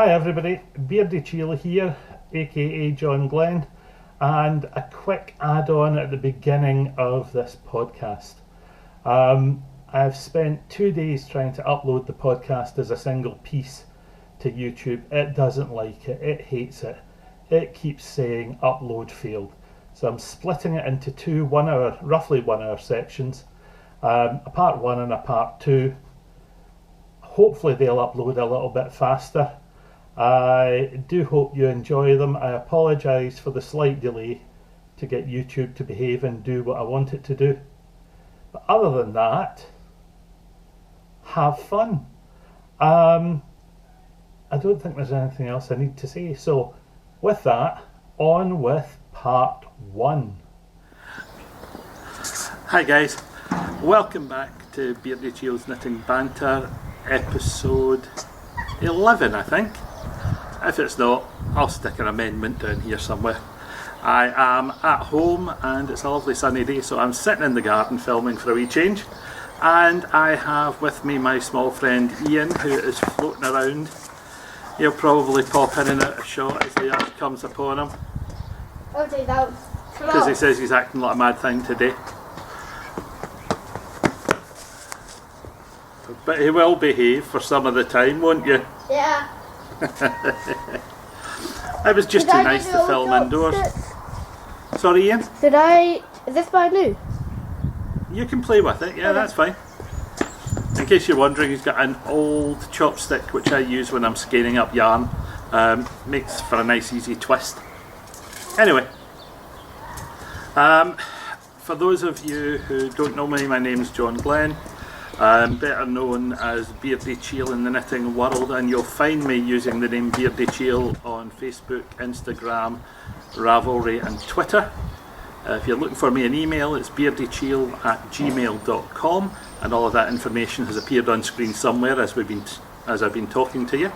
Hi everybody, Beardychiel here, aka John Glenn, and a quick add-on at the beginning of this podcast. I've spent 2 days trying to upload the podcast as a single piece to YouTube. It doesn't like it, it hates it. It keeps saying upload failed. So I'm splitting it into two roughly 1 hour sections, a part 1 and a part 2. Hopefully they'll upload a little bit faster. I do hope you enjoy them. I apologise for the slight delay to get YouTube to behave and do what I want it to do. But other than that, have fun. I don't think there's anything else I need to say. So with that, on with part 1. Hi guys, welcome back to Beardychiel's Knitting Banter, episode 11 I think. If it's not, I'll stick an amendment down here somewhere. I am at home and it's a lovely sunny day, so I'm sitting in the garden filming for a wee change, and I have with me my small friend Ian, who is floating around. He'll probably pop in and out of shot as the earth comes upon him, because he says he's acting like a mad thing today. But he will behave for some of the time, won't you? Yeah. It was just too nice to film indoors. Sorry, Ian? Is this brand new? You can play with it, yeah, okay. That's fine. In case you're wondering, he's got an old chopstick which I use when I'm scaling up yarn. Makes for a nice easy twist. Anyway, for those of you who don't know me, my name's John Glenn. I'm better known as Beardychiel in the knitting world, and you'll find me using the name Beardychiel on Facebook, Instagram, Ravelry and Twitter. If you're looking for me an email, it's beardychiel@gmail.com, and all of that information has appeared on screen somewhere as I've been talking to you.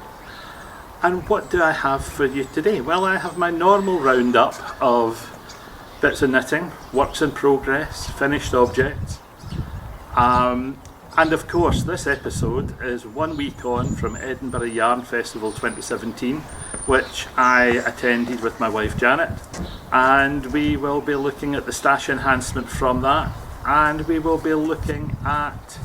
And what do I have for you today? Well, I have my normal roundup of bits of knitting, works in progress, finished objects. And of course, this episode is 1 week on from Edinburgh Yarn Festival 2017, which I attended with my wife Janet, and we will be looking at the stash enhancement from that, and we will be looking at,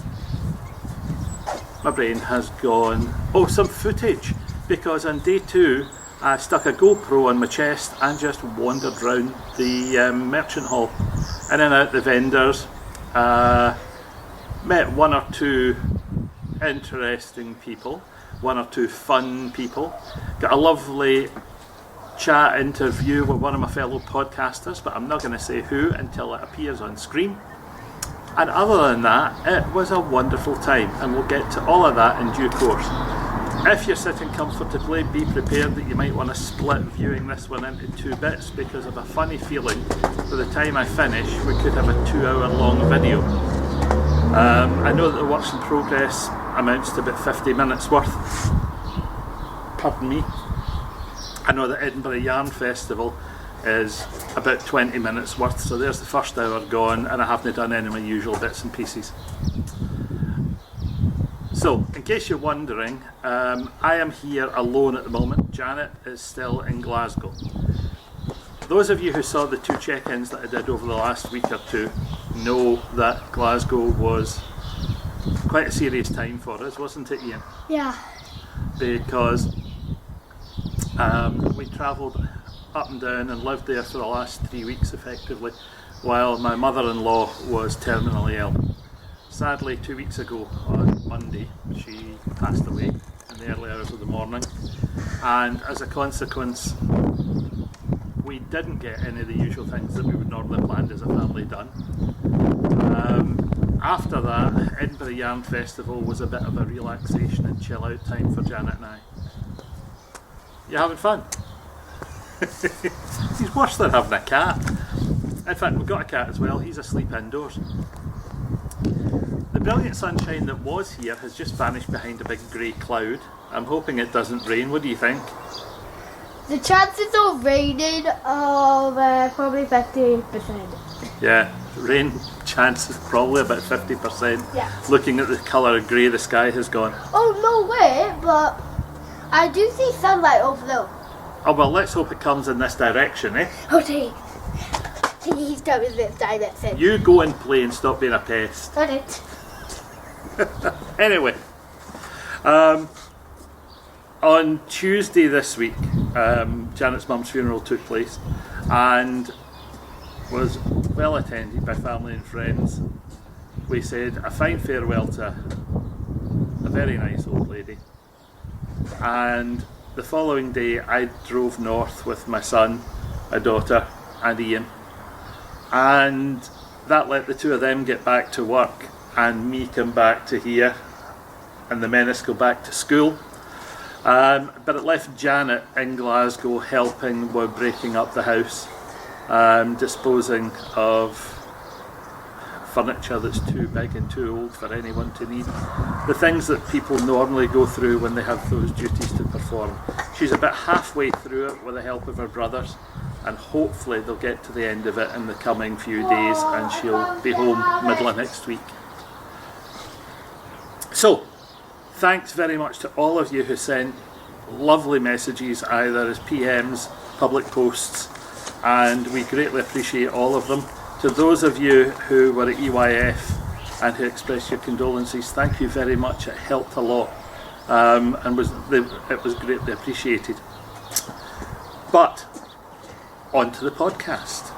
my brain has gone, some footage, because on day 2 I stuck a GoPro on my chest and just wandered round the merchant hall, in and out the vendors. Met 1 or 2 interesting people, 1 or 2 fun people. Got a lovely chat interview with one of my fellow podcasters, but I'm not going to say who until it appears on screen. And other than that, it was a wonderful time, and we'll get to all of that in due course. If you're sitting comfortably, be prepared that you might want to split viewing this one into 2 bits, because of a funny feeling by the time I finish we could have a 2-hour long video. I know that the works in progress amounts to about 50 minutes worth. Pardon me. I know that Edinburgh Yarn Festival is about 20 minutes worth, so there's the first hour gone, and I haven't done any of my usual bits and pieces. So, in case you're wondering, I am here alone at the moment. Janet is still in Glasgow. Those of you who saw the 2 check-ins that I did over the last week or 2 know that Glasgow was quite a serious time for us, wasn't it, Ian? Yeah. Because we travelled up and down and lived there for the last 3 weeks effectively, while my mother-in-law was terminally ill. Sadly, 2 weeks ago on Monday she passed away in the early hours of the morning, and as a consequence we didn't get any of the usual things that we would normally plan as a family done. After that, Edinburgh Yarn Festival was a bit of a relaxation and chill out time for Janet and I. You having fun? He's worse than having a cat. In fact, we've got a cat as well, he's asleep indoors. The brilliant sunshine that was here has just vanished behind a big grey cloud. I'm hoping it doesn't rain. What do you think? The chances of raining are probably 50%. Yeah, rain chance is probably about 50%. Yeah. Looking at the colour of grey the sky has gone. Oh, no way, but I do see sunlight over there. Oh, well, let's hope it comes in this direction, eh? Okay. Please tell me this direction. You go and play and stop being a pest. Okay. Anyway, on Tuesday this week, Janet's mum's funeral took place and was well attended by family and friends. We said a fine farewell to a very nice old lady, and the following day I drove north with my son, my daughter and Ian, and that let the two of them get back to work and me come back to here and the Menace go back to school. But it left Janet in Glasgow helping with breaking up the house, disposing of furniture that's too big and too old for anyone to need. The things that people normally go through when they have those duties to perform. She's about halfway through it with the help of her brothers, and hopefully they'll get to the end of it in the coming few days and she'll be home middle of next week. So, thanks very much to all of you who sent lovely messages, either as PMs, public posts, and we greatly appreciate all of them. To those of you who were at EYF and who expressed your condolences, thank you very much. It helped a lot, and it was greatly appreciated. But on to the podcast.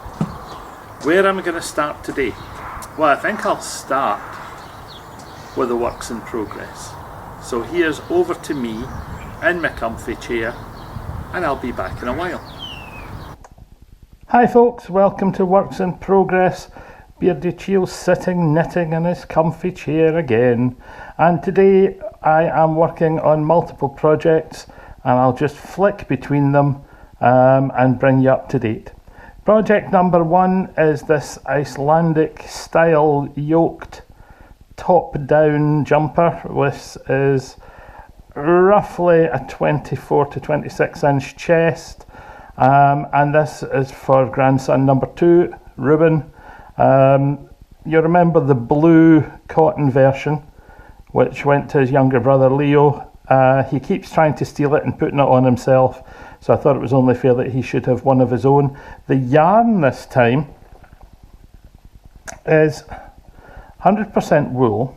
Where am I going to start today? Well, I think I'll start with the works in progress. So here's over to me in my comfy chair, and I'll be back in a while. Hi folks, welcome to Works in Progress. Beardychiel sitting knitting in his comfy chair again, and today I am working on multiple projects and I'll just flick between them and bring you up to date. Project number 1 is this Icelandic style yoked top down jumper, which is roughly a 24 to 26 inch chest, and this is for grandson number 2, Ruben. You remember the blue cotton version which went to his younger brother Leo. He keeps trying to steal it and putting it on himself, so I thought it was only fair that he should have one of his own. The yarn this time is 100% wool,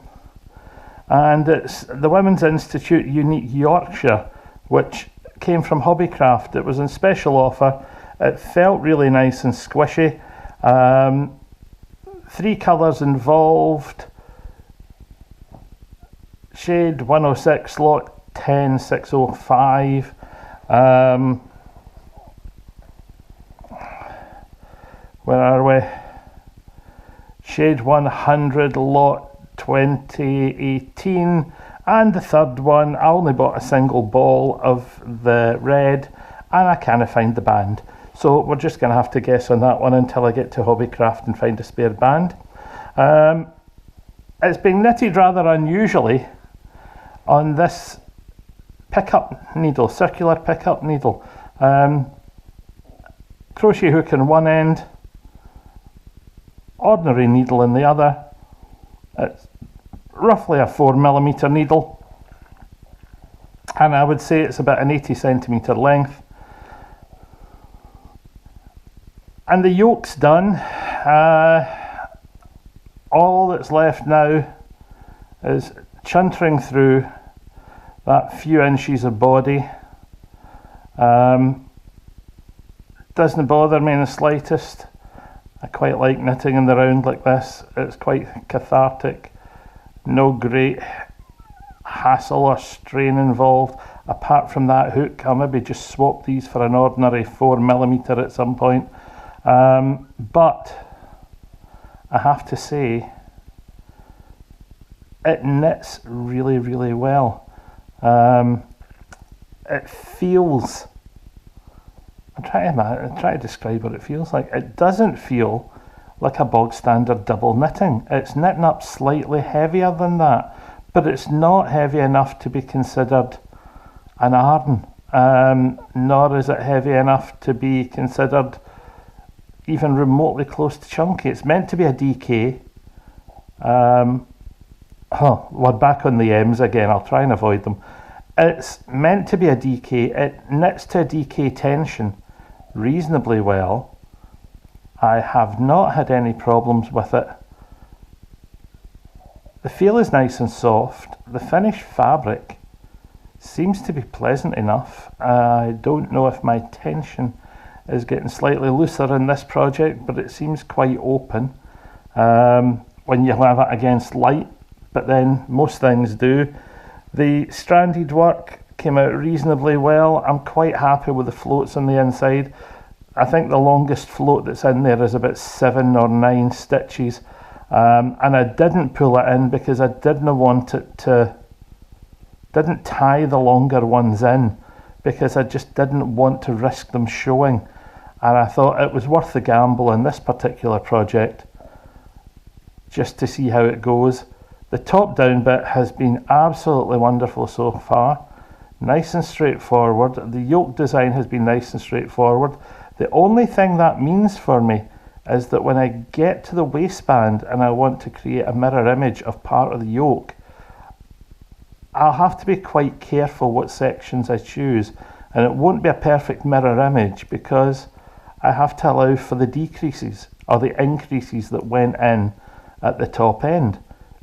and it's the Women's Institute Unique Yorkshire, which came from Hobbycraft. It was in special offer. It felt really nice and squishy. 3 colours involved: shade 106, lot 10, 605. Where are we? Shade 100, lot 2018, and the third one, I only bought a single ball of the red, and I can't find the band. So we're just going to have to guess on that one until I get to Hobbycraft and find a spare band. It's been knitted rather unusually on this pickup needle, circular pickup needle. Crochet hook in one end, ordinary needle in the other. It's roughly a 4mm needle, and I would say it's about an 80cm length. And the yoke's done. All that's left now is chuntering through that few inches of body. Doesn't bother me in the slightest. I quite like knitting in the round like this. It's quite cathartic. No great hassle or strain involved. Apart from that hook, I'll maybe just swap these for an ordinary 4mm at some point. But I have to say, it knits really, really well. It feels, I'm trying to describe what it feels like. It doesn't feel like a bog standard double knitting. It's knitting up slightly heavier than that, but it's not heavy enough to be considered an Arden, nor is it heavy enough to be considered even remotely close to chunky. It's meant to be a DK. We're back on the M's again. I'll try and avoid them. It's meant to be a DK. It knits to a DK tension reasonably well. I have not had any problems with it. The feel is nice and soft. The finished fabric seems to be pleasant enough. I don't know if my tension is getting slightly looser in this project, but it seems quite open when you have it against light, but then most things do. The stranded work came out reasonably well. I'm quite happy with the floats on the inside. I think the longest float that's in there is about 7 or 9 stitches, and I didn't pull it in because I didn't want it to, didn't tie the longer ones in because I just didn't want to risk them showing, and I thought it was worth the gamble in this particular project just to see how it goes. The top down bit has been absolutely wonderful so far. Nice and straightforward. The yoke design has been nice and straightforward. The only thing that means for me is that when I get to the waistband and I want to create a mirror image of part of the yoke, I'll have to be quite careful what sections I choose, and it won't be a perfect mirror image because I have to allow for the decreases or the increases that went in at the top end,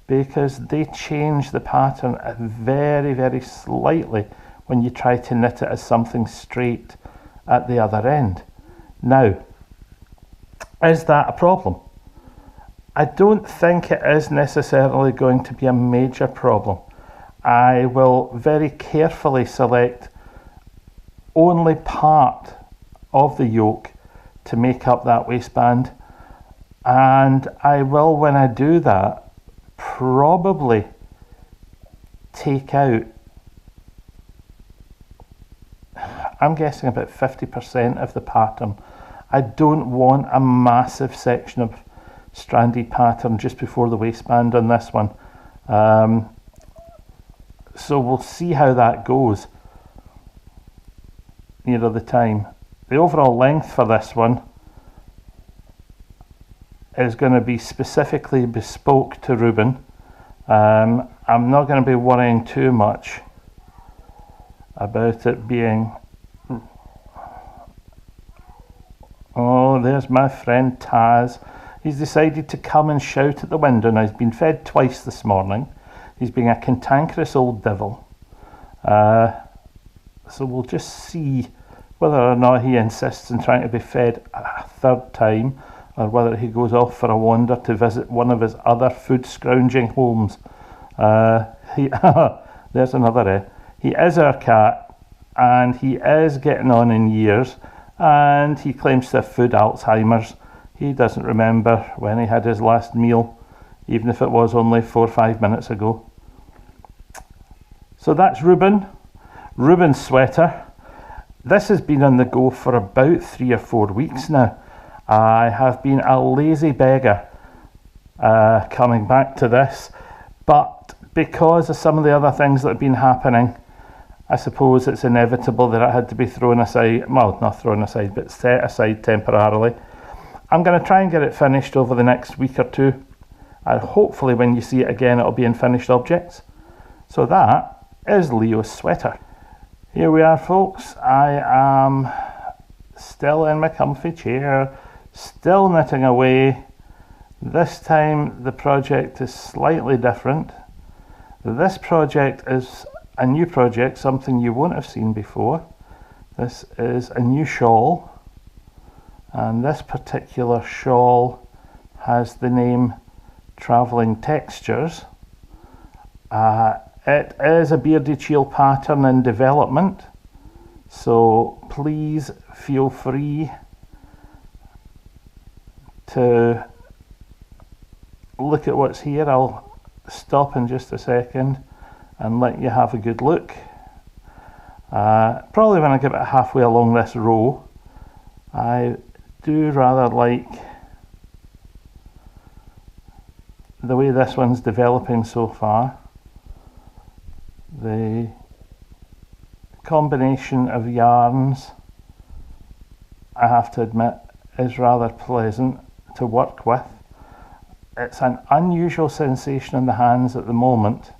because they change the pattern very, very slightly when you try to knit it as something straight at the other end. Now, is that a problem? I don't think it is necessarily going to be a major problem. I will very carefully select only part of the yoke to make up that waistband, and I will, when I do that, probably take out, I'm guessing about 50% of the pattern. I don't want a massive section of stranded pattern just before the waistband on this one. So we'll see how that goes nearer the time. The overall length for this one is going to be specifically bespoke to Ruben. I'm not going to be worrying too much about it being... Oh, there's my friend Taz. He's decided to come and shout at the window. Now, he's been fed twice this morning. He's being a cantankerous old devil. So we'll just see whether or not he insists on trying to be fed a third time, or whether he goes off for a wander to visit one of his other food scrounging homes. There's another. He is our cat, and he is getting on in years, and he claims to have food Alzheimer's. He doesn't remember when he had his last meal, even if it was only 4 or 5 minutes ago. So that's Ruben's sweater. This has been on the go for about 3 or 4 weeks now. I have been a lazy beggar coming back to this, but because of some of the other things that have been happening, I suppose it's inevitable that it had to be thrown aside. Well, not thrown aside, but set aside temporarily. I'm going to try and get it finished over the next week or two, and hopefully when you see it again it'll be in finished objects. So that is Leo's sweater. Here we are, folks. I am still in my comfy chair, still knitting away. This time the project is slightly different. This project is a new project, something you won't have seen before. This is a new shawl, and this particular shawl has the name Travelling Textures. It is a Beardychiel pattern in development, so please feel free to look at what's here. I'll stop in just a second and let you have a good look. Probably when I get about halfway along this row, I do rather like the way this one's developing so far. The combination of yarns, I have to admit, is rather pleasant to work with. It's an unusual sensation in the hands at the moment,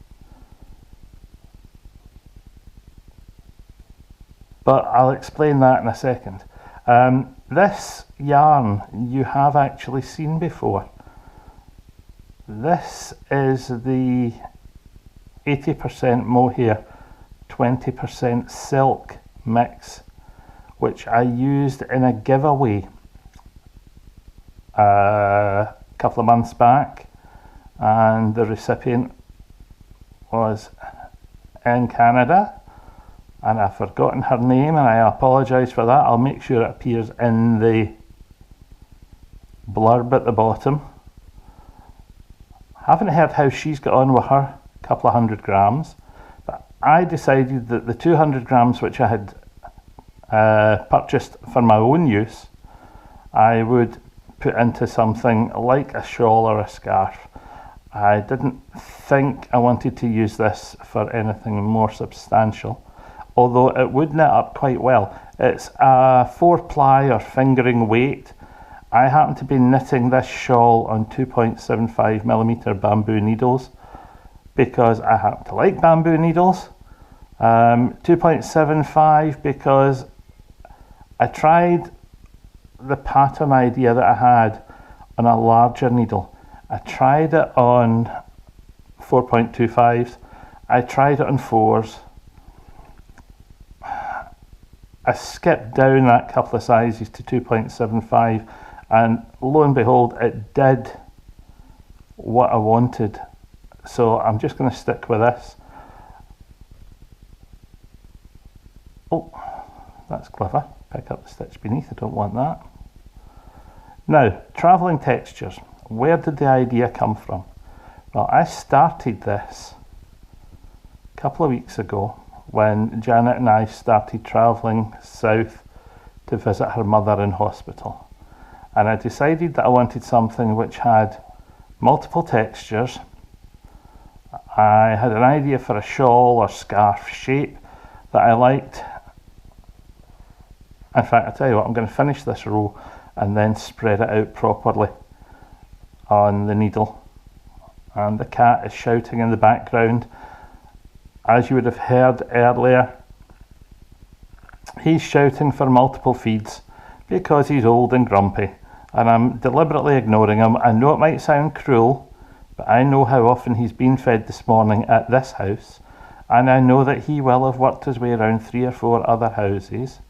but I'll explain that in a second. This yarn you have actually seen before. This is the 80% mohair, 20% silk mix, which I used in a giveaway a couple of months back, and the recipient was in Canada, and I've forgotten her name, and I apologise for that. I'll make sure it appears in the blurb at the bottom. Haven't heard how she's got on with her couple of 100 grams, but I decided that the 200 grams which I had purchased for my own use, I would put into something like a shawl or a scarf. I didn't think I wanted to use this for anything more substantial, although it would knit up quite well. It's a 4-ply or fingering weight. I happen to be knitting this shawl on 2.75mm bamboo needles because I happen to like bamboo needles. 2.75 because I tried the pattern idea that I had on a larger needle. I tried it on 4.25s. I tried it on 4s. I skipped down that couple of sizes to 2.75, and lo and behold, it did what I wanted. So I'm just going to stick with this. Oh, that's clever. Pick up the stitch beneath, I don't want that. Now, travelling textures. Where did the idea come from? Well, I started this a couple of weeks ago when Janet and I started travelling south to visit her mother in hospital. And I decided that I wanted something which had multiple textures. I had an idea for a shawl or scarf shape that I liked. In fact, I'll tell you what, I'm going to finish this row and then spread it out properly on the needle. And the cat is shouting in the background. As you would have heard earlier, he's shouting for multiple feeds because he's old and grumpy, and I'm deliberately ignoring him. I know it might sound cruel, but I know how often he's been fed this morning at this house, and I know that he will have worked his way around 3 or 4 other houses.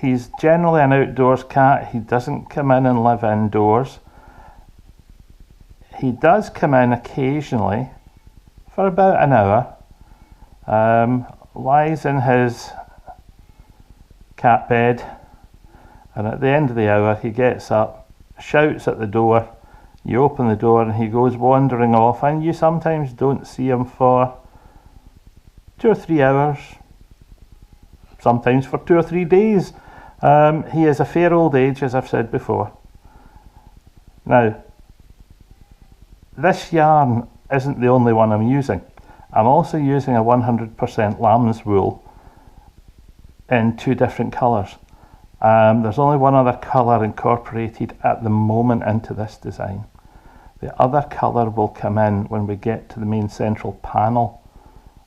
He's generally an outdoors cat. He doesn't come in and live indoors. He does come in occasionally for about an hour, lies in his cat bed, and at the end of the hour he gets up, shouts at the door, you open the door and he goes wandering off, and you sometimes don't see him for 2 or 3 hours, sometimes for 2 or 3 days. He is a fair old age, as I've said before. Now, this yarn isn't the only one I'm using. I'm also using a 100% lamb's wool in 2 different colours. There's only one other colour incorporated at the moment into this design. The other colour will come in when we get to the main central panel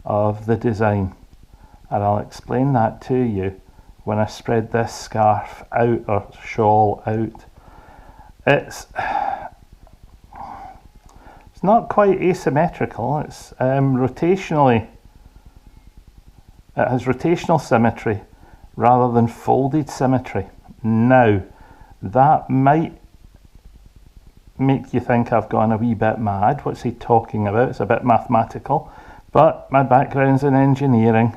of the design, and I'll explain that to you when I spread this scarf out or shawl out. It's not quite asymmetrical. It's rotationally. It has rotational symmetry rather than folded symmetry. Now, that might make you think I've gone a wee bit mad. What's he talking about? It's a bit mathematical, but my background's in engineering,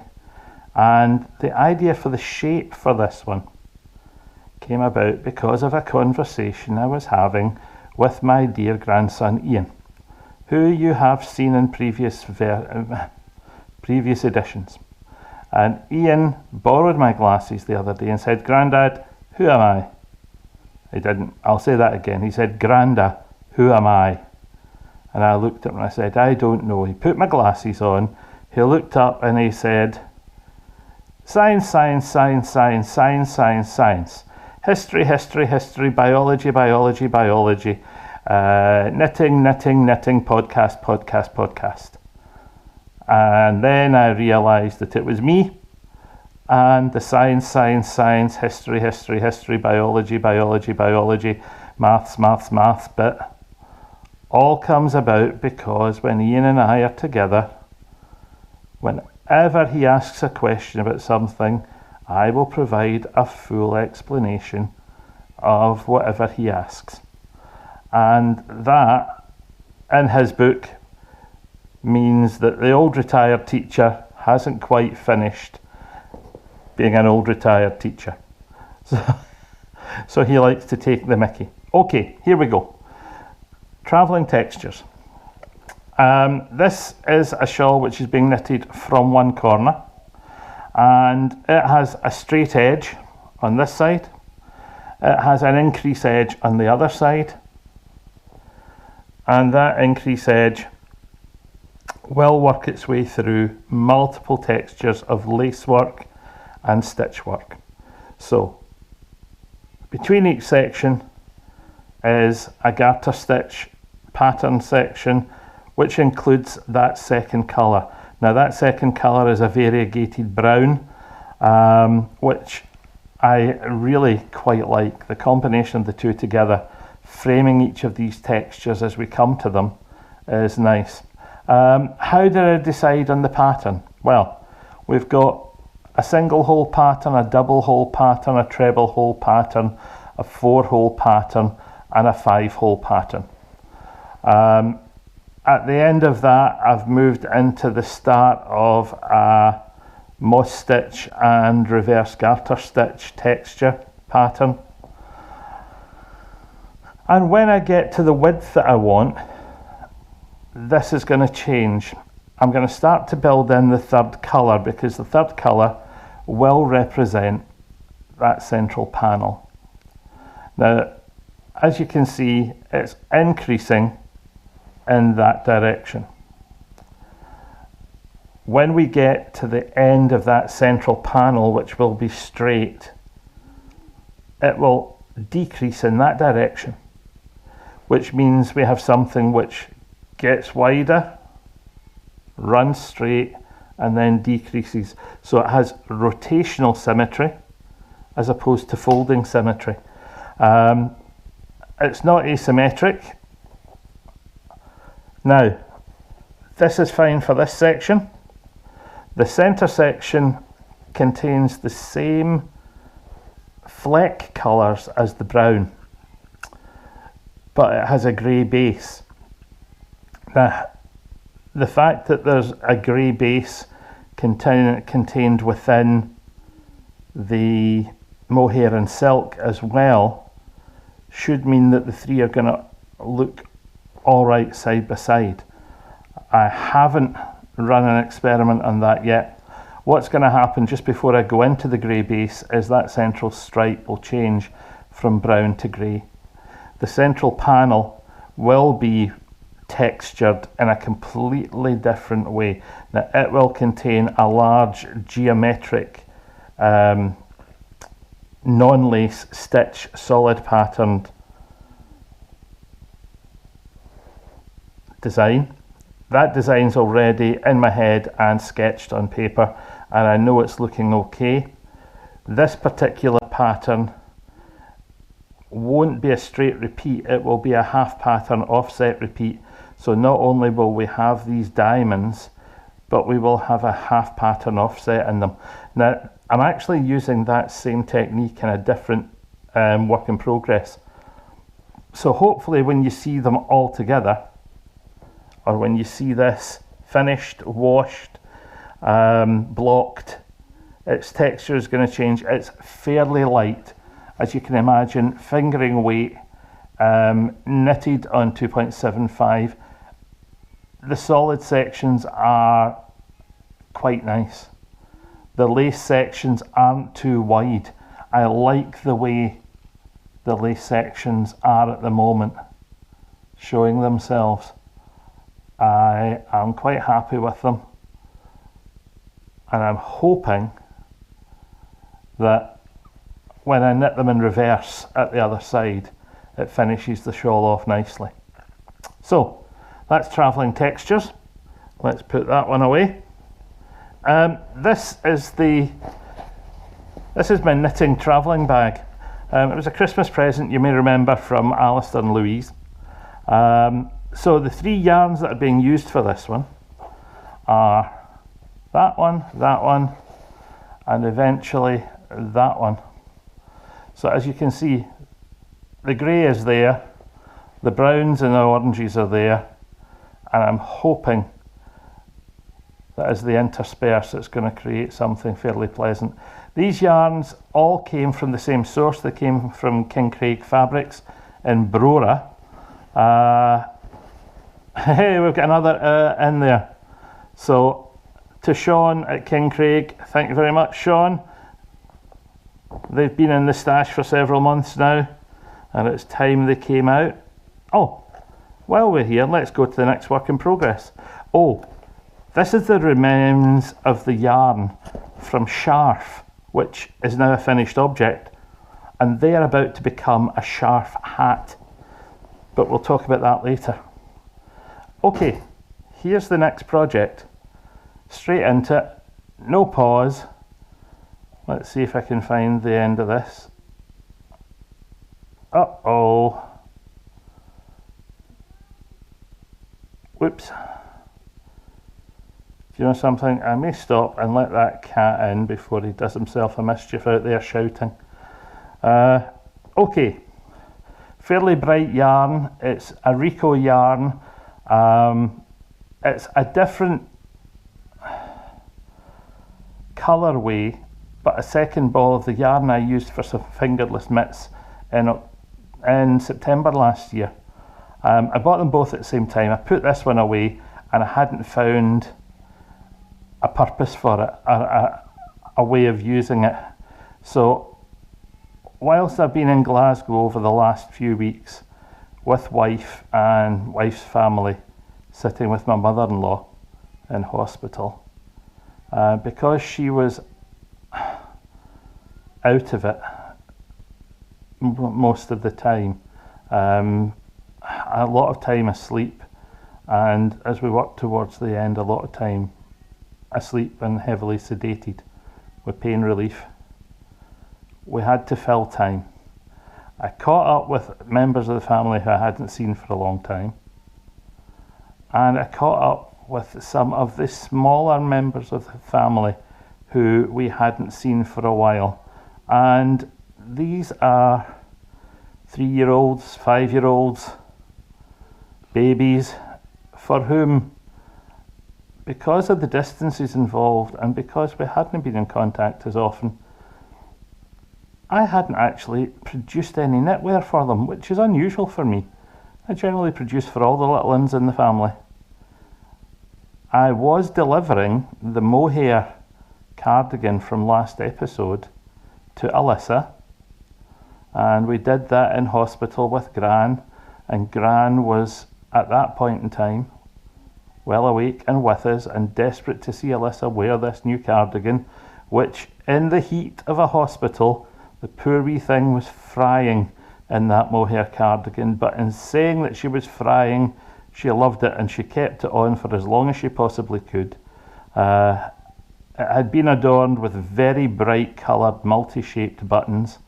and the idea for the shape for this one came about because of a conversation I was having with my dear grandson Ian, who you have seen in previous editions. And Ian borrowed my glasses the other day and said, "Grandad, who am I?" He didn't. I'll say that again. He said, "Granda, who am I?" And I looked at him and I said, "I don't know." He put my glasses on. He looked up and he said, "Science, science, science, science, science, science, science. History, history, history, biology, biology, biology. Knitting, knitting, knitting, podcast, podcast, podcast." And then I realised that it was me, and the science, history, biology, maths bit all comes about because when Ian and I are together, whenever he asks a question about something, I will provide a full explanation of whatever he asks. And that, in his book, means that the old retired teacher hasn't quite finished being an old retired teacher. So he likes to take the mickey. Okay, here we go. Travelling textures. This is a shawl which is being knitted from one corner, and it has a straight edge on this side. It has an increase edge on the other side, and that increase edge will work its way through multiple textures of lace work and stitch work. So between each section is a garter stitch pattern section, which includes that second colour. Now that second colour is a variegated brown, which I really quite like. The combination of the two together, framing each of these textures as we come to them, is nice. How did I decide on the pattern? Well, we've got a single hole pattern, a double hole pattern, a treble hole pattern, a 4-hole pattern, and a 5-hole pattern. At the end of that, I've moved into the start of a moss stitch and reverse garter stitch texture pattern. And when I get to the width that I want, this is going to change. I'm going to start to build in the third colour, because the third colour will represent that central panel. Now, as you can see, it's increasing in that direction. When we get to the end of that central panel, which will be straight, it will decrease in that direction, which means we have something which gets wider, runs straight, and then decreases. So it has rotational symmetry as opposed to folding symmetry. It's not asymmetric. Now, this is fine for this section. The centre section contains the same fleck colours as the brown, but it has a grey base. Now, the fact that there's a grey base contained within the mohair and silk as well should mean that the three are going to look all right side by side. I haven't run an experiment on that yet. What's going to happen just before I go into the grey base is that central stripe will change from brown to grey. The central panel will be textured in a completely different way. Now, it will contain a large geometric non-lace stitch solid patterned design. That design's already in my head and sketched on paper, and I know it's looking okay. This particular pattern won't be a straight repeat, it will be a half pattern offset repeat. So not only will we have these diamonds, but we will have a half pattern offset in them. Now, I'm actually using that same technique in a different work in progress. So hopefully when you see them all together, or when you see this finished, washed, blocked, its texture is going to change. It's fairly light, as you can imagine, fingering weight, knitted on 2.75. The solid sections are quite nice. The lace sections aren't too wide. I like the way the lace sections are at the moment, showing themselves. I am quite happy with them, and I'm hoping that when I knit them in reverse at the other side, it finishes the shawl off nicely. So that's travelling textures. Let's put that one away. This is the This is my knitting travelling bag. It was a Christmas present, you may remember, from Alistair and Louise. So the 3 yarns that are being used for this one are that one, and eventually that one. So as you can see, the grey is there, the browns and the oranges are there, and I'm hoping that as they intersperse it's going to create something fairly pleasant. These yarns all came from the same source. They came from King Craig Fabrics in Brora. Hey, we've got another in there. So to Sean at King Craig, thank you very much, Sean. They've been in the stash for several months now, and it's time they came out. Oh, while we're here, let's go to the next work in progress. Oh, this is the remains of the yarn from Scarf, which is now a finished object, and they are about to become a Scarf hat, but we'll talk about that later. Okay, here's the next project. Straight into it, no pause. Let's see if I can find the end of this. Uh-oh. Whoops. Do you know something? I may stop and let that cat in before he does himself a mischief out there shouting. Okay. Fairly bright yarn. It's a Rico yarn. It's a different colourway, but a second ball of the yarn I used for some fingerless mitts in September last year. I bought them both at the same time. I put this one away and I hadn't found a purpose for it, a way of using it. So whilst I've been in Glasgow over the last few weeks with wife and wife's family, sitting with my mother-in-law in hospital, because she was out of it most of the time, a lot of time asleep, and as we worked towards the end, a lot of time asleep and heavily sedated with pain relief. We had to fill time. I caught up with members of the family who I hadn't seen for a long time, and I caught up with some of the smaller members of the family who we hadn't seen for a while. And these are 3-year-olds, 5-year-olds, babies, for whom, because of the distances involved and because we hadn't been in contact as often, I hadn't actually produced any knitwear for them, which is unusual for me. I generally produce for all the little ones in the family. I was delivering the mohair cardigan from last episode to Alyssa, and we did that in hospital with Gran, and Gran was at that point in time well awake and with us and desperate to see Alyssa wear this new cardigan, which in the heat of a hospital, the poor wee thing was frying in that mohair cardigan, but in saying that she was frying, she loved it and she kept it on for as long as she possibly could. It had been adorned with very bright coloured multi-shaped buttons,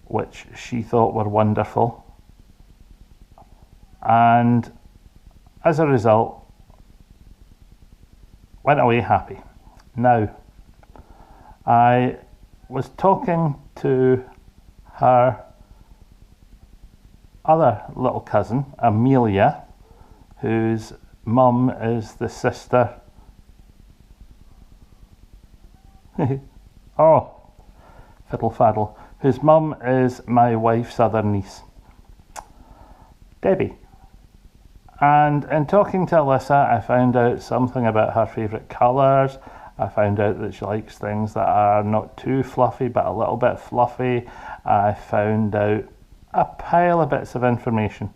which she thought were wonderful, and as a result went away happy. Now, I was talking to her other little cousin, Amelia, whose mum is the sister oh, fiddle faddle, whose mum is my wife's other niece, Debbie. And in talking to Alyssa, I found out something about her favourite colours. I found out that she likes things that are not too fluffy, but a little bit fluffy. I found out a pile of bits of information.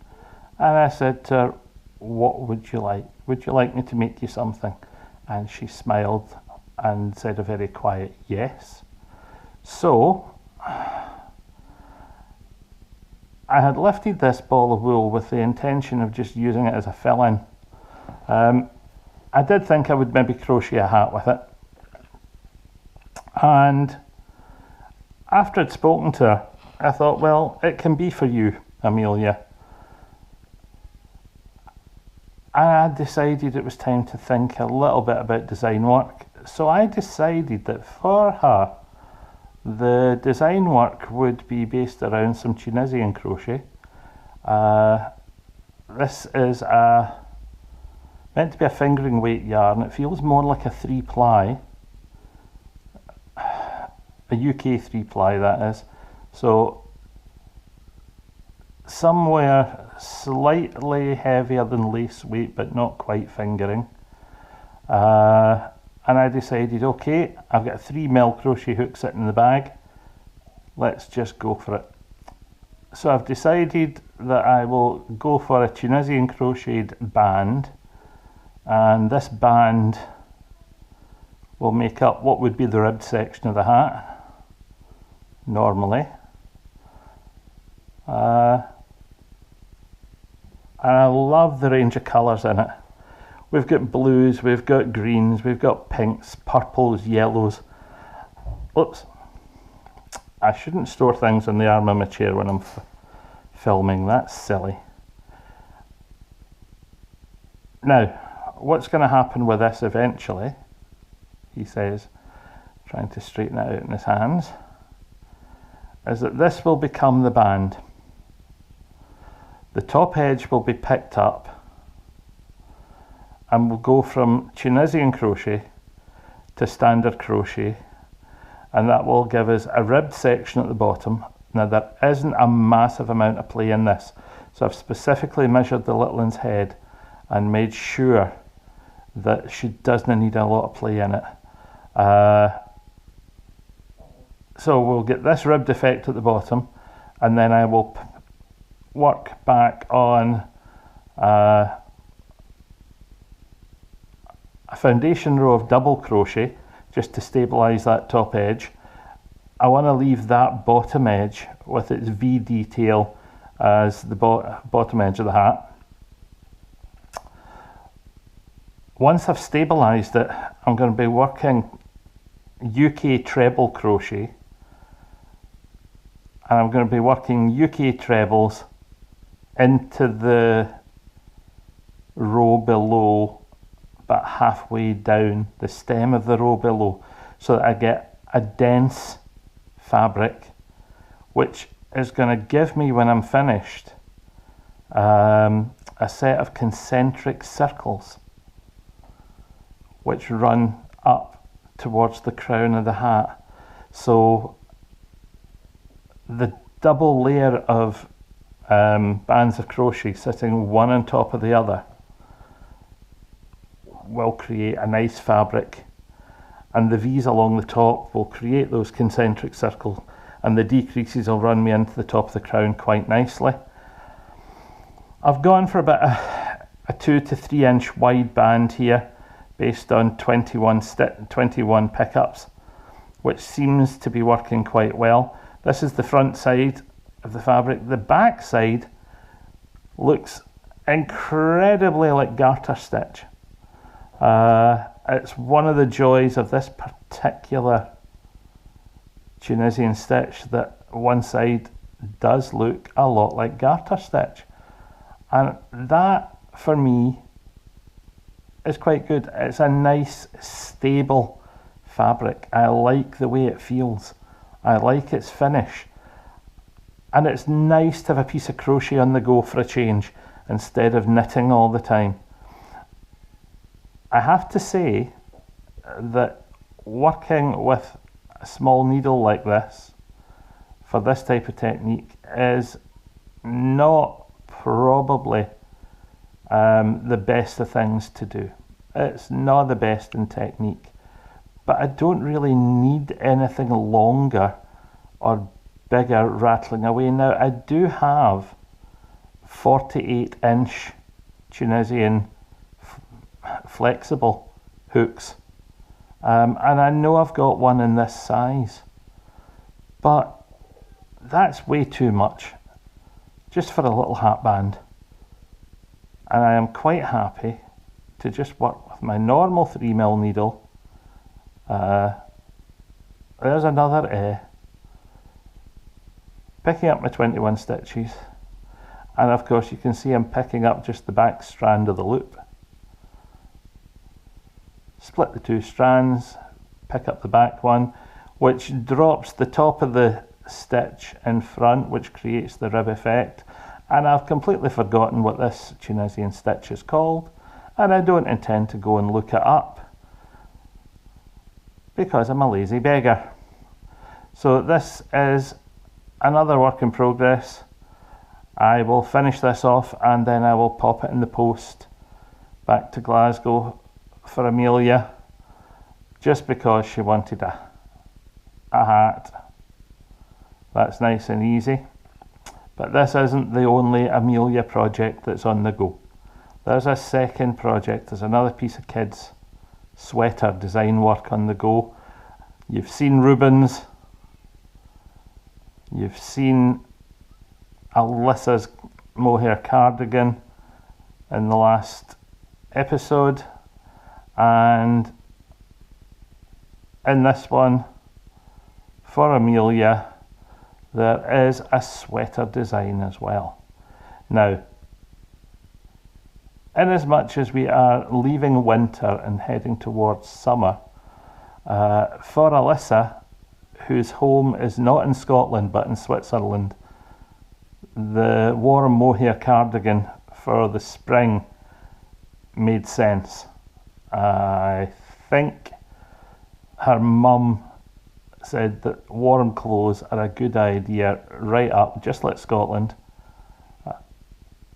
And I said to her, what would you like? Would you like me to make you something? And she smiled and said a very quiet yes. So I had lifted this ball of wool with the intention of just using it as a fill-in. I did think I would maybe crochet a hat with it. And after I'd spoken to her, I thought, well, it can be for you, Amelia. I decided it was time to think a little bit about design work. So I decided that for her, the design work would be based around some Tunisian crochet. This is meant to be a fingering weight yarn. It feels more like a 3-ply, a UK 3-ply that is. So somewhere slightly heavier than lace weight, but not quite fingering. And I decided, okay, I've got a 3mm crochet hook sitting in the bag. Let's just go for it. So I've decided that I will go for a Tunisian crocheted band, and this band will make up what would be the ribbed section of the hat normally. And I love the range of colours in it. We've got blues, we've got greens, we've got pinks, purples, yellows. Oops. I shouldn't store things on the arm of my chair when I'm filming. That's silly. Now, what's going to happen with this eventually, he says, trying to straighten it out in his hands, is that this will become the band. The top edge will be picked up and we'll go from Tunisian crochet to standard crochet, and that will give us a ribbed section at the bottom. Now there isn't a massive amount of play in this, so I've specifically measured the little one's head and made sure that she doesn't need a lot of play in it. So we'll get this ribbed effect at the bottom, and then I will work back on a foundation row of double crochet just to stabilize that top edge. I want to leave that bottom edge with its V detail as the bottom edge of the hat. Once I've stabilized it, I'm going to be working UK treble crochet, and I'm going to be working UK trebles into the row below, but halfway down the stem of the row below, so that I get a dense fabric, which is going to give me, when I'm finished, a set of concentric circles which run up towards the crown of the hat. So the double layer of bands of crochet sitting one on top of the other will create a nice fabric, and the V's along the top will create those concentric circles, and the decreases will run me into the top of the crown quite nicely. I've gone for about a 2 to 3 inch wide band here based on 21 pickups, which seems to be working quite well. This is the front side of the fabric. The back side looks incredibly like garter stitch. It's one of the joys of this particular Tunisian stitch that one side does look a lot like garter stitch, and that for me is quite good. It's a nice stable fabric. I like the way it feels. I like its finish, and it's nice to have a piece of crochet on the go for a change instead of knitting all the time. I have to say that working with a small needle like this for this type of technique is not probably the best of things to do. It's not the best in technique, but I don't really need anything longer or bigger rattling away. Now I do have 48 inch Tunisian flexible hooks, and I know I've got one in this size, but that's way too much just for a little hat band, and I am quite happy to just work with my normal 3mm needle. There's another picking up my 21 stitches, and of course you can see I'm picking up just the back strand of the loop. Split the two strands, pick up the back one, which drops the top of the stitch in front, which creates the rib effect. And I've completely forgotten what this Tunisian stitch is called, and I don't intend to go and look it up because I'm a lazy beggar. So this is another work in progress. I will finish this off and then I will pop it in the post back to Glasgow for Amelia, just because she wanted a hat. That's nice and easy. But this isn't the only Amelia project that's on the go. There's a second project. There's another piece of kids' sweater design work on the go. You've seen Reuben's. You've seen Alyssa's mohair cardigan in the last episode. And in this one, for Amelia, there is a sweater design as well. Now, in as much as we are leaving winter and heading towards summer, for Alyssa, whose home is not in Scotland but in Switzerland, the warm mohair cardigan for the spring made sense. I think her mum said that warm clothes are a good idea right up, just like Scotland,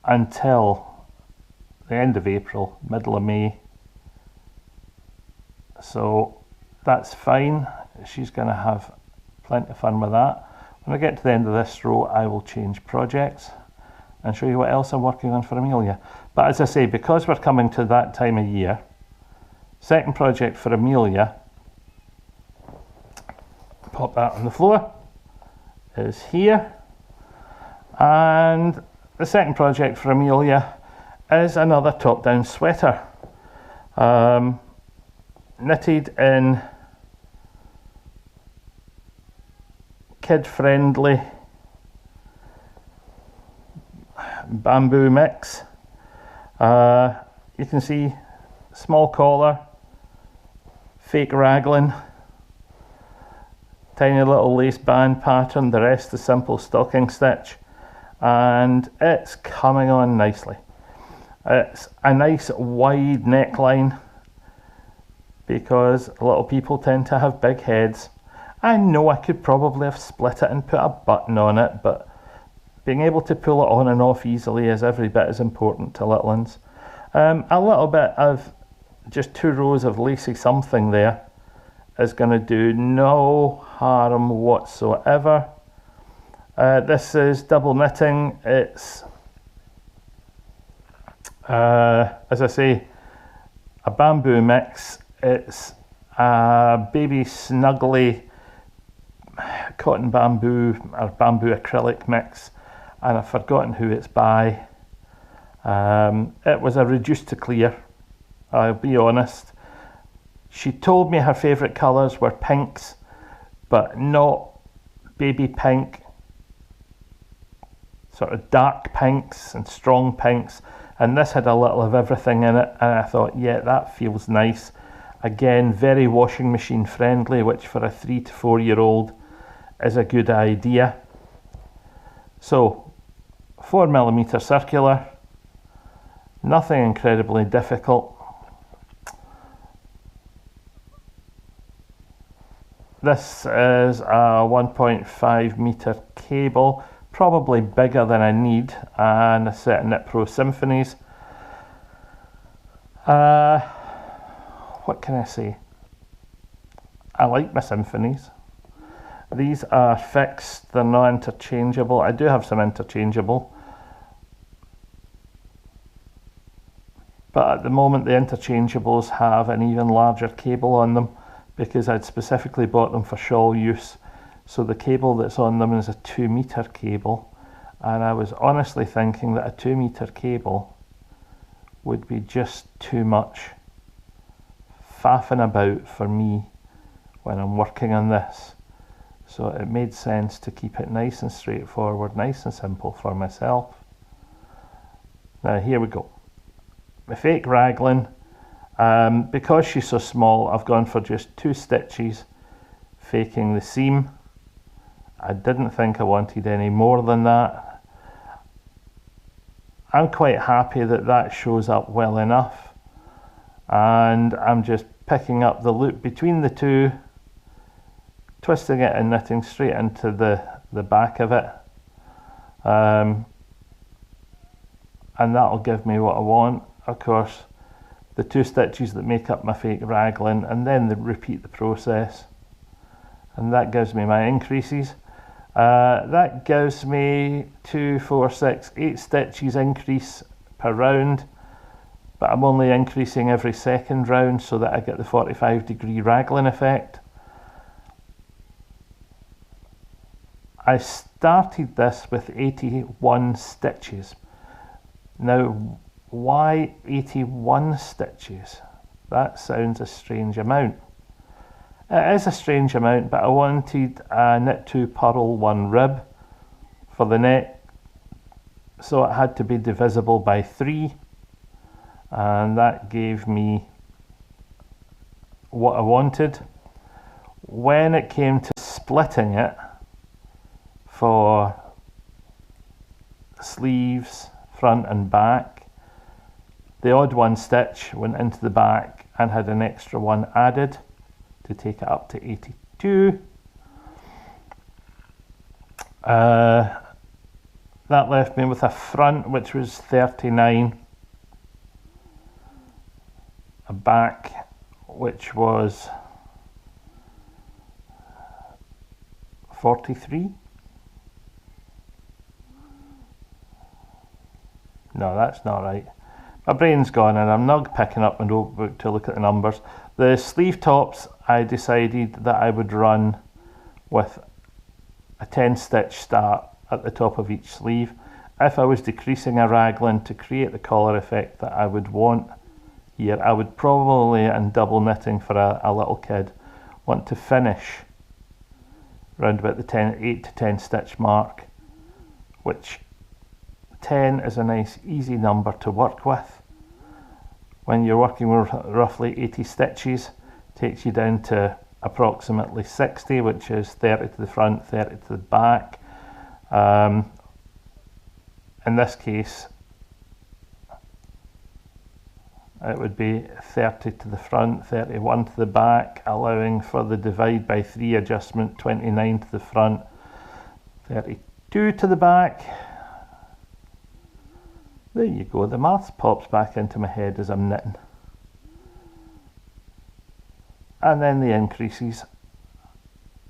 until the end of April, middle of May. So that's fine. She's going to have plenty of fun with that. When I get to the end of this row, I will change projects and show you what else I'm working on for Amelia. But as I say, because we're coming to that time of year, second project for Amelia, pop that on the floor, is here. And the second project for Amelia is another top-down sweater, knitted in kid-friendly bamboo mix. You can see small collar, fake raglan, tiny little lace band pattern, the rest the simple stocking stitch, and it's coming on nicely. It's a nice wide neckline because little people tend to have big heads. I know I could probably have split it and put a button on it, but being able to pull it on and off easily is every bit as important to little ones. A little bit of just 2 rows of lacy something there is going to do no harm whatsoever. This is double knitting. It's, as I say, a bamboo mix. It's a baby snuggly cotton bamboo or bamboo acrylic mix, and I've forgotten who it's by. It was a reduced to clear, I'll be honest. She told me her favourite colours were pinks, but not baby pink, sort of dark pinks and strong pinks, and this had a little of everything in it, and I thought, yeah, that feels nice. Again, very washing machine friendly, which for a 3 to 4 year old is a good idea. So 4mm circular, nothing incredibly difficult. This is a 1.5 metre cable, probably bigger than I need, and a set of Knit Pro Symphonies. What can I say? I like my Symphonies. These are fixed, they're not interchangeable. I do have some interchangeable, but at the moment the interchangeables have an even larger cable on them because I'd specifically bought them for shawl use. So the cable that's on them is a 2 metre cable, and I was honestly thinking that a 2 metre cable would be just too much faffing about for me when I'm working on this. So it made sense to keep it nice and straightforward, nice and simple for myself. Now here we go. My fake raglan, because she's so small, I've gone for just 2 stitches, faking the seam. I didn't think I wanted any more than that. I'm quite happy that that shows up well enough, and I'm just picking up the loop between the two, twisting it and knitting straight into the back of it, and that'll give me what I want. Of course, the 2 stitches that make up my fake raglan, and then repeat the process, and that gives me my increases. That gives me 2, 4, 6, 8 stitches increase per round, but I'm only increasing every second round so that I get the 45-degree raglan effect. I started this with 81 stitches. Now, why 81 stitches? That sounds a strange amount. It is a strange amount, but I wanted a knit 2 purl 1 rib for the neck, so it had to be divisible by 3, and that gave me what I wanted. When it came to splitting it for sleeves, front and back, the odd 1 stitch went into the back and had an extra 1 added to take it up to 82. That left me with a front which was 39, a back which was 43. No, that's not right. My brain's gone and I'm not picking up my notebook to look at the numbers. The sleeve tops, I decided that I would run with a 10 stitch start at the top of each sleeve. If I was decreasing a raglan to create the collar effect that I would want here, I would probably, and double knitting for a little kid, want to finish round about the 8 to 10 stitch mark, which 10 is a nice easy number to work with. When you're working with roughly 80 stitches, takes you down to approximately 60, which is 30 to the front, 30 to the back. In this case, it would be 30 to the front, 31 to the back, allowing for the divide by 3 adjustment, 29 to the front, 32 to the back. There you go, the maths pops back into my head as I'm knitting. And then the increases.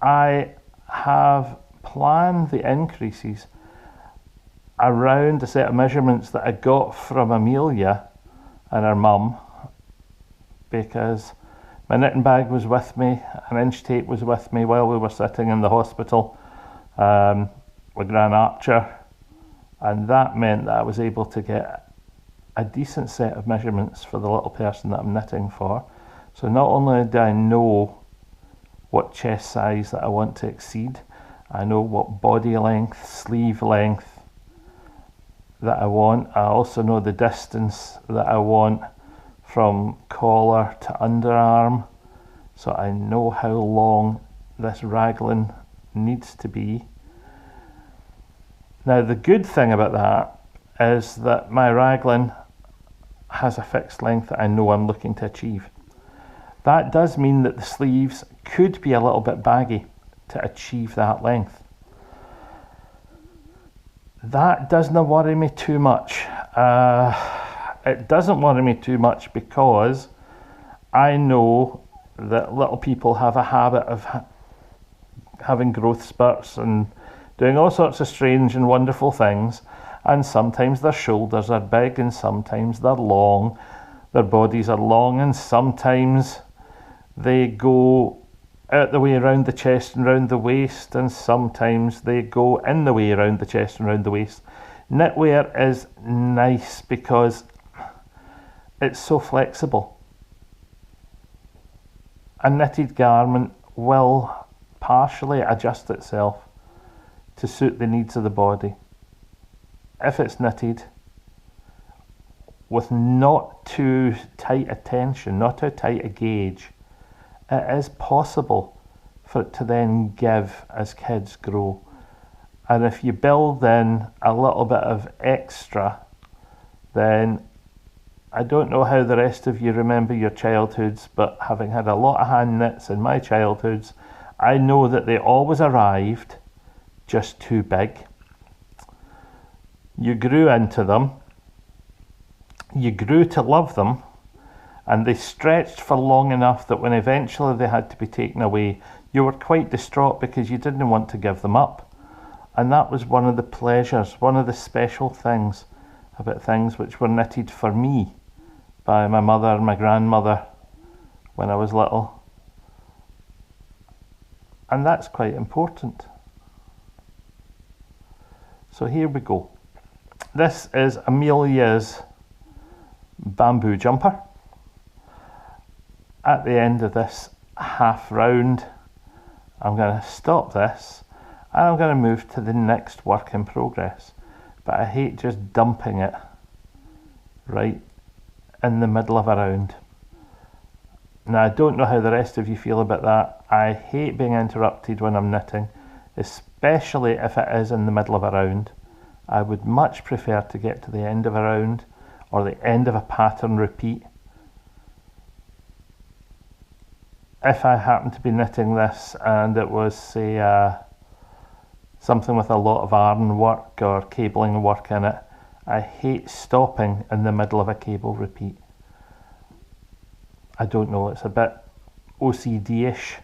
I have planned the increases around a set of measurements that I got from Amelia and her mum, because my knitting bag was with me, an inch tape was with me while we were sitting in the hospital with Gran Archer. And that meant that I was able to get a decent set of measurements for the little person that I'm knitting for. So not only do I know what chest size that I want to exceed, I know what body length, sleeve length that I want. I also know the distance that I want from collar to underarm. So I know how long this raglan needs to be. Now the good thing about that is that my raglan has a fixed length that I know I'm looking to achieve. That does mean that the sleeves could be a little bit baggy to achieve that length. That doesn't worry me too much. It doesn't worry me too much because I know that little people have a habit of having growth spurts and doing all sorts of strange and wonderful things, and sometimes their shoulders are big and sometimes they're long, their bodies are long, and sometimes they go out the way around the chest and round the waist, and sometimes they go in the way around the chest and round the waist. Knitwear is nice because it's so flexible. A knitted garment will partially adjust itself to suit the needs of the body. If it's knitted with not too tight a tension, not too tight a gauge, it is possible for it to then give as kids grow. And if you build in a little bit of extra, then I don't know how the rest of you remember your childhoods, but having had a lot of hand knits in my childhoods, I know that they always arrived just too big. You grew into them, you grew to love them, and they stretched for long enough that when eventually they had to be taken away, you were quite distraught because you didn't want to give them up. And that was one of the pleasures, one of the special things about things which were knitted for me by my mother and my grandmother when I was little. And that's quite important. So here we go. This is Amelia's bamboo jumper. At the end of this half round, I'm going to stop this and I'm going to move to the next work in progress. But I hate just dumping it right in the middle of a round. Now, I don't know how the rest of you feel about that. I hate being interrupted when I'm knitting, especially if it is in the middle of a round. I would much prefer to get to the end of a round or the end of a pattern repeat. If I happen to be knitting this and it was, say, something with a lot of yarn work or cabling work in it, I hate stopping in the middle of a cable repeat. I don't know, it's a bit OCD-ish,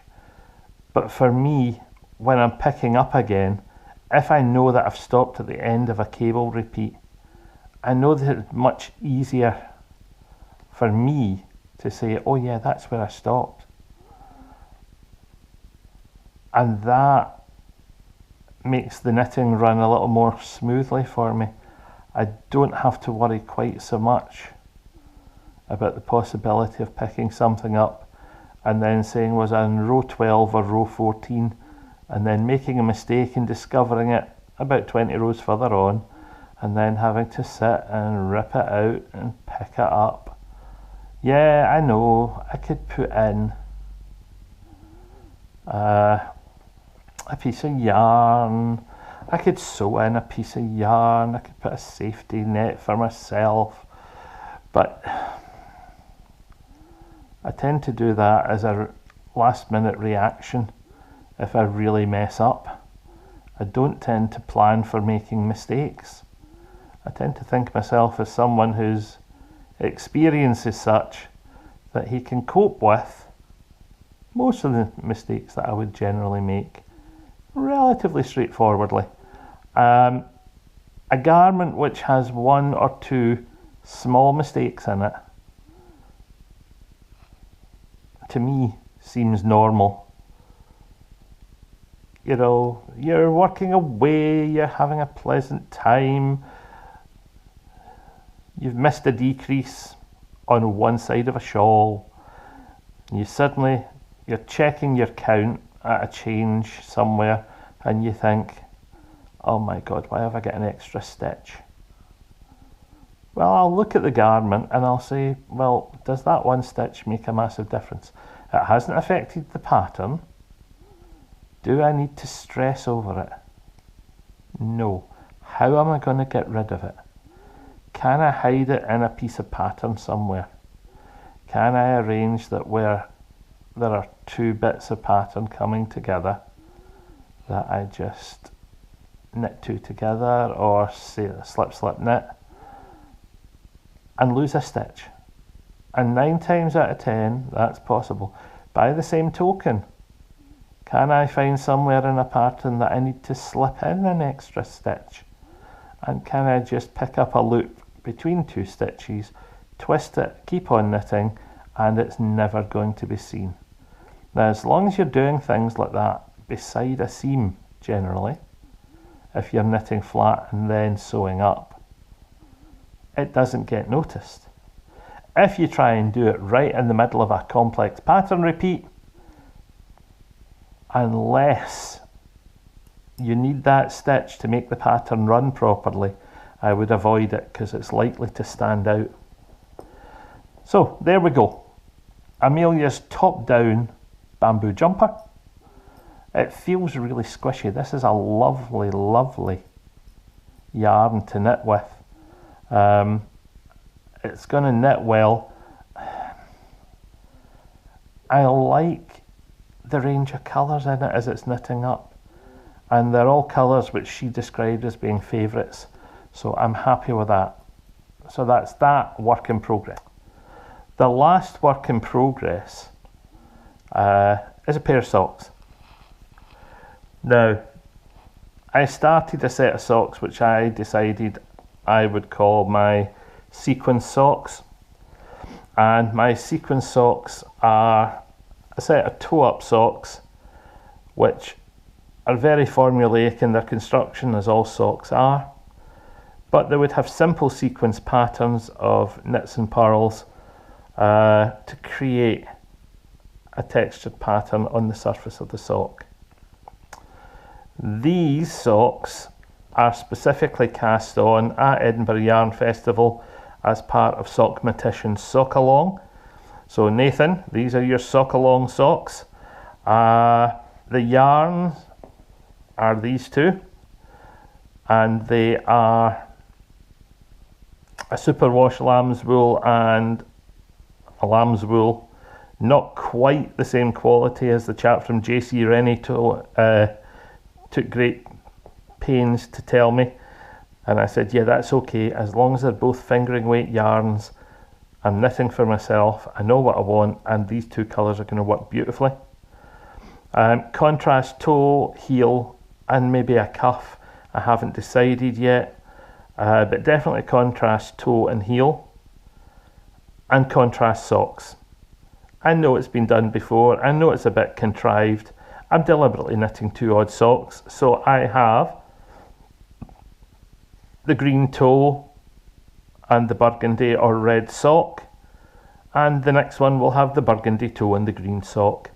but for me, when I'm picking up again, if I know that I've stopped at the end of a cable repeat, I know that it's much easier for me to say, oh yeah, that's where I stopped. And that makes the knitting run a little more smoothly for me. I don't have to worry quite so much about the possibility of picking something up and then saying, was I in row 12 or row 14, and then making a mistake and discovering it about 20 rows further on, and then having to sit and rip it out and pick it up. Yeah, I know, I could put in a piece of yarn, I could sew in a piece of yarn, I could put a safety net for myself, but I tend to do that as a last minute reaction if I really mess up. I don't tend to plan for making mistakes. I tend to think of myself as someone whose experience is such that he can cope with most of the mistakes that I would generally make relatively straightforwardly. A garment which has one or two small mistakes in it, to me, seems normal. You know, you're working away, you're having a pleasant time, you've missed a decrease on one side of a shawl, you're checking your count at a change somewhere, and you think, oh my god, why have I got an extra stitch? Well, I'll look at the garment and I'll say, well, does that one stitch make a massive difference? It hasn't affected the pattern. Do I need to stress over it? No. How am I going to get rid of it? Can I hide it in a piece of pattern somewhere? Can I arrange that where there are two bits of pattern coming together, that I just knit two together, or say slip slip knit, and lose a stitch? And 9 times out of 10 that's possible. By the same token, can I find somewhere in a pattern that I need to slip in an extra stitch? And can I just pick up a loop between two stitches, twist it, keep on knitting, and it's never going to be seen? Now, as long as you're doing things like that beside a seam, generally, if you're knitting flat and then sewing up, it doesn't get noticed. If you try and do it right in the middle of a complex pattern repeat, unless you need that stitch to make the pattern run properly, I would avoid it because it's likely to stand out. So there we go. Amelia's top down bamboo jumper. It feels really squishy. This is a lovely, lovely yarn to knit with. It's going to knit well. I like the range of colours in it as it's knitting up, and they're all colours which she described as being favourites, so I'm happy with that. So that's that work in progress. The last work in progress is a pair of socks. Now, I started a set of socks which I decided I would call my sequin socks, and my sequin socks are a set of toe-up socks which are very formulaic in their construction, as all socks are, but they would have simple sequence patterns of knits and purls to create a textured pattern on the surface of the sock. These socks are specifically cast on at Edinburgh Yarn Festival as part of Sockmatician's Sock Along. So Nathan, these are your Sock Along socks. The yarns are these two, and they are a superwash lamb's wool and a lamb's wool. Not quite the same quality as the chap from JC Rennie took great pains to tell me, and I said, yeah, that's okay, as long as they're both fingering weight yarns. I'm knitting for myself, I know what I want, and these two colours are going to work beautifully. Contrast toe, heel, and maybe a cuff, I haven't decided yet, but definitely contrast toe and heel, and contrast socks. I know it's been done before, I know it's a bit contrived. I'm deliberately knitting two odd socks, so I have the green toe and the burgundy or red sock, and the next one will have the burgundy toe and the green sock,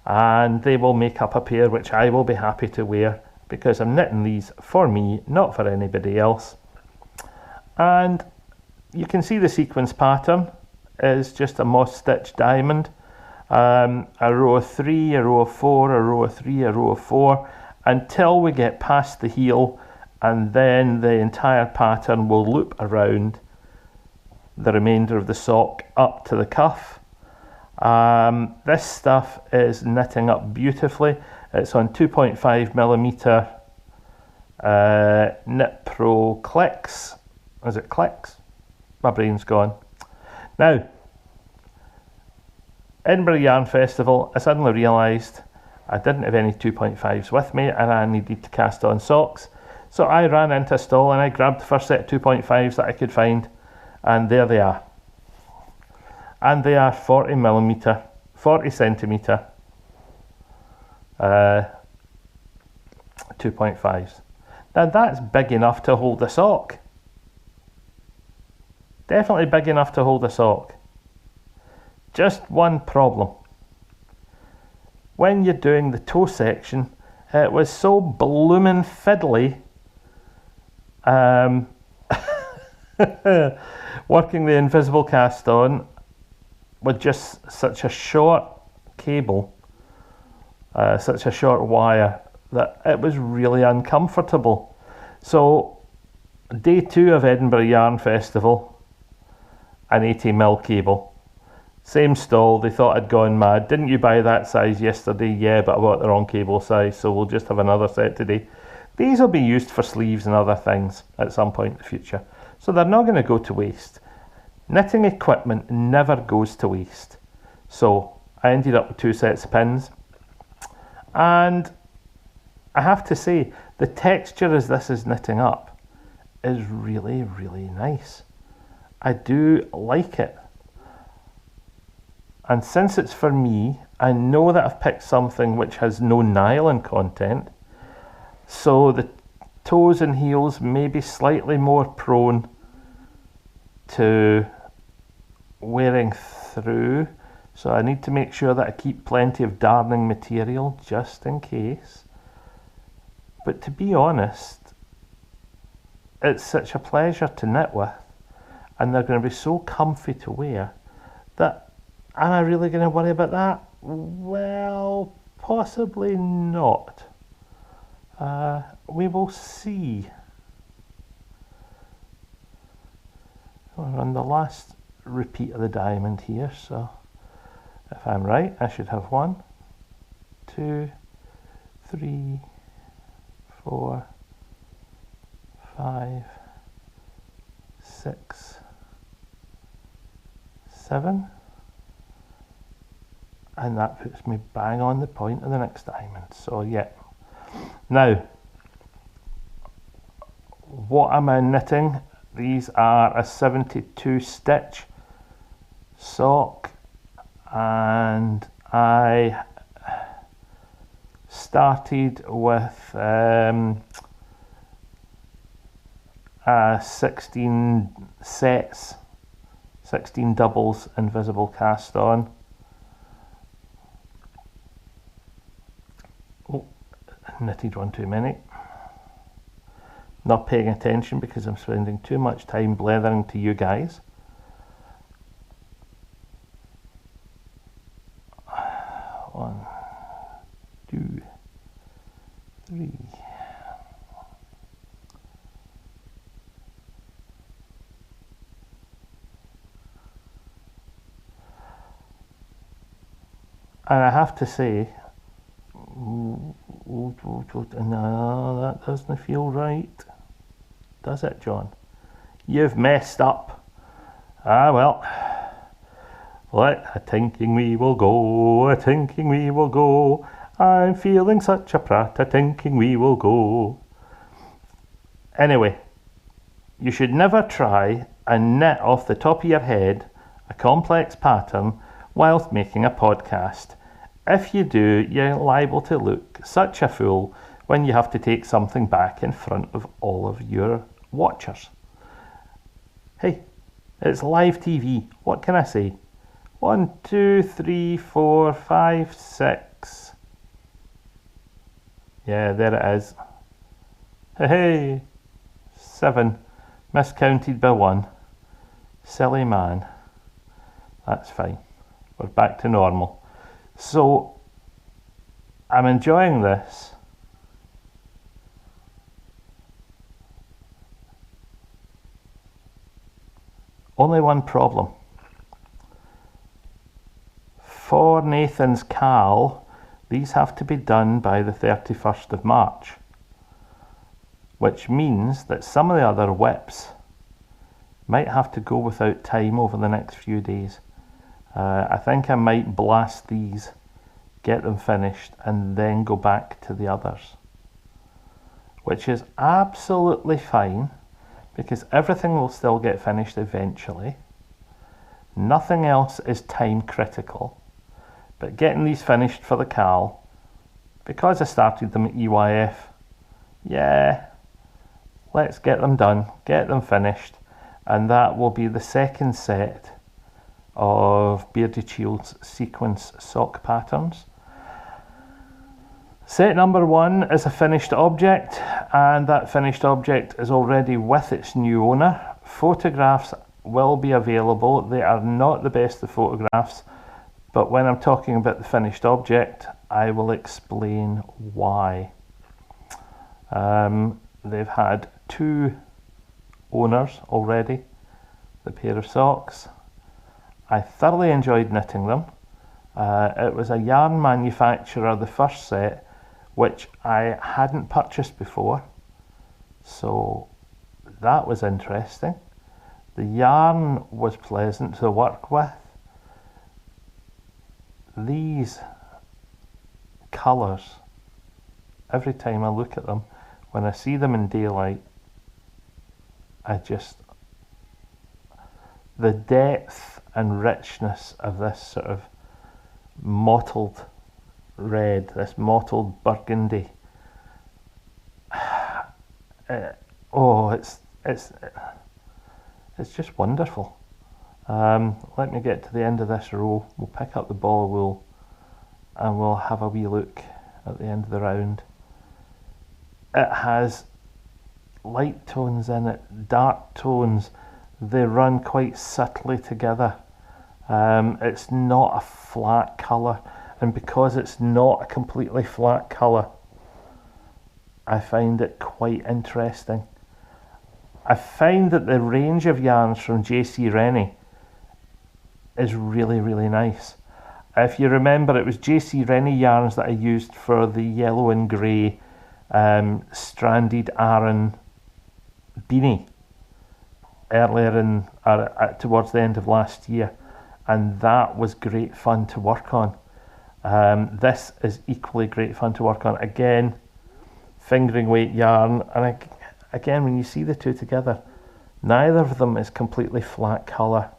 and they will make up a pair which I will be happy to wear because I'm knitting these for me, not for anybody else. And you can see the sequence pattern is just a moss stitch diamond. A row of 3, a row of 4, a row of 3, a row of 4, until we get past the heel, and then the entire pattern will loop around the remainder of the sock up to the cuff. This stuff is knitting up beautifully. It's on 2.5mm Knit Pro clicks. Is it clicks? My brain's gone. Now, Edinburgh Yarn Festival, I suddenly realised I didn't have any 2.5s with me and I needed to cast on socks. So I ran into a stall and I grabbed the first set of 2.5s that I could find, and there they are. And they are 40mm, 40cm 2.5s. Now that's big enough to hold a sock. Definitely big enough to hold a sock. Just one problem. When you're doing the toe section, it was so bloomin' fiddly working the invisible cast on with just such a short cable, such a short wire, that it was really uncomfortable. So day 2 of Edinburgh Yarn Festival, an 80mm cable. Same stall, they thought I'd gone mad. Didn't you buy that size yesterday? Yeah, but I bought the wrong cable size, so we'll just have another set today. These will be used for sleeves and other things at some point in the future, so they're not going to go to waste. Knitting equipment never goes to waste. So I ended up with 2 sets of pins, and I have to say, the texture as this is knitting up is really, really nice. I do like it. And since it's for me, I know that I've picked something which has no nylon content, so the toes and heels may be slightly more prone to wearing through So I need to make sure that I keep plenty of darning material just in case. But to be honest, it's such a pleasure to knit with, and they're going to be so comfy to wear that, am I really going to worry about that? Well, possibly not. We will see. We're on the last repeat of the diamond here, so if I'm right, I should have 1, 2, 3, 4, 5, 6, 7, and that puts me bang on the point of the next diamond. So yeah. Now, what am I knitting? These are a 72 stitch sock, and I started with 16 sets, 16 doubles invisible cast on. Oh, knitted one too many. Not paying attention because I'm spending too much time blethering to you guys. One, 2, 3. And I have to say, no, that doesn't feel right. Does it, John? You've messed up. Ah, well. Let a tinking we will go, a tinking we will go. I'm feeling such a prat, a tinking we will go. Anyway, you should never try and knit off the top of your head a complex pattern whilst making a podcast. If you do, you're liable to look such a fool when you have to take something back in front of all of your watchers. Hey, it's live TV. What can I say? 1, 2, 3, 4, 5, 6. Yeah, there it is. Hey, 7. Miscounted by 1. Silly man. That's fine. We're back to normal. So, I'm enjoying this. Only one problem. For Nathan's Cal, these have to be done by the 31st of March, which means that some of the other whips might have to go without time over the next few days. I think I might blast these, get them finished, and then go back to the others, which is absolutely fine because everything will still get finished eventually. Nothing else is time critical, but getting these finished for the Cal, because I started them at EYF, yeah, let's get them done, get them finished, and that will be the second set of Beardychiel's sequence sock patterns. Set number 1 is a finished object, and that finished object is already with its new owner. Photographs will be available. They are not the best of photographs, but when I'm talking about the finished object, I will explain why. They've had 2 owners already, the pair of socks. I thoroughly enjoyed knitting them. It was a yarn manufacturer, the first set, which I hadn't purchased before, so that was interesting. The yarn was pleasant to work with. These colours, every time I look at them, when I see them in daylight, the depth and richness of this sort of mottled red, this mottled burgundy. It's just wonderful. Let me get to the end of this row. We'll pick up the ball of wool and we'll have a wee look at the end of the round. It has light tones in it, dark tones. They run quite subtly together. It's not a flat colour, and because it's not a completely flat colour, I find it quite interesting. I find that the range of yarns from JC Rennie is really, really nice. If you remember, it was JC Rennie yarns that I used for the yellow and grey stranded Aran beanie earlier in towards the end of last year, and that was great fun to work on. This is equally great fun to work on. Again, fingering weight yarn, and again, when you see the two together, neither of them is completely flat colour.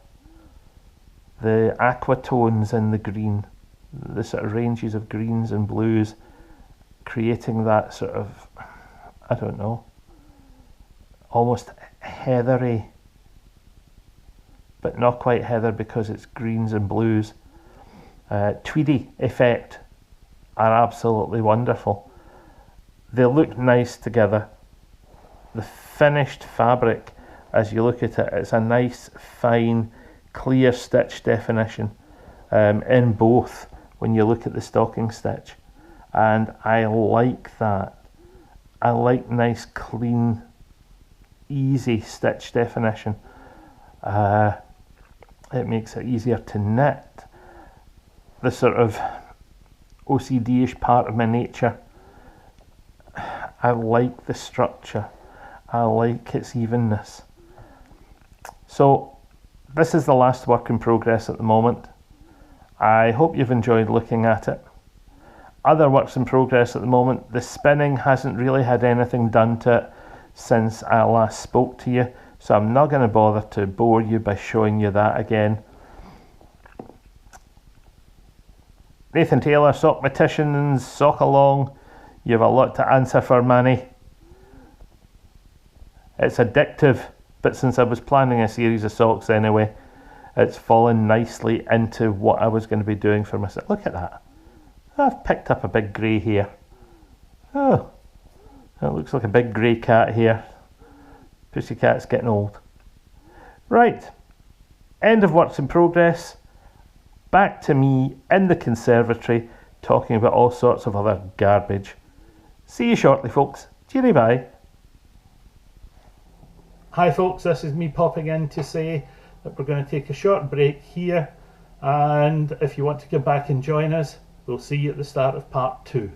The aqua tones in the green, the sort of ranges of greens and blues, creating that sort of, I don't know, almost heathery, but not quite heather because it's greens and blues, tweedy effect are absolutely wonderful. They look nice together. The finished fabric, as you look at it, it's a nice, fine, clear stitch definition in both when you look at the stocking stitch, and I like that. I like nice, clean, easy stitch definition. It makes it easier to knit. The sort of OCD-ish part of my nature, I like the structure. I like its evenness. So this is the last work in progress at the moment. I hope you've enjoyed looking at it. Other works in progress at the moment, the spinning hasn't really had anything done to it since I last spoke to you, so I'm not going to bother to bore you by showing you that again. Nathan Taylor, Sockmaticians, Sock Along, you have a lot to answer for, Manny. It's addictive, but since I was planning a series of socks anyway, it's fallen nicely into what I was going to be doing for myself. Look at that. I've picked up a big grey here. Oh, it looks like a big grey cat here. Pussycat's getting old. Right, end of works in progress. Back to me in the conservatory talking about all sorts of other garbage. See you shortly, folks. Cheery bye. Hi folks, this is me popping in to say that we're going to take a short break here, and if you want to come back and join us, we'll see you at the start of part 2.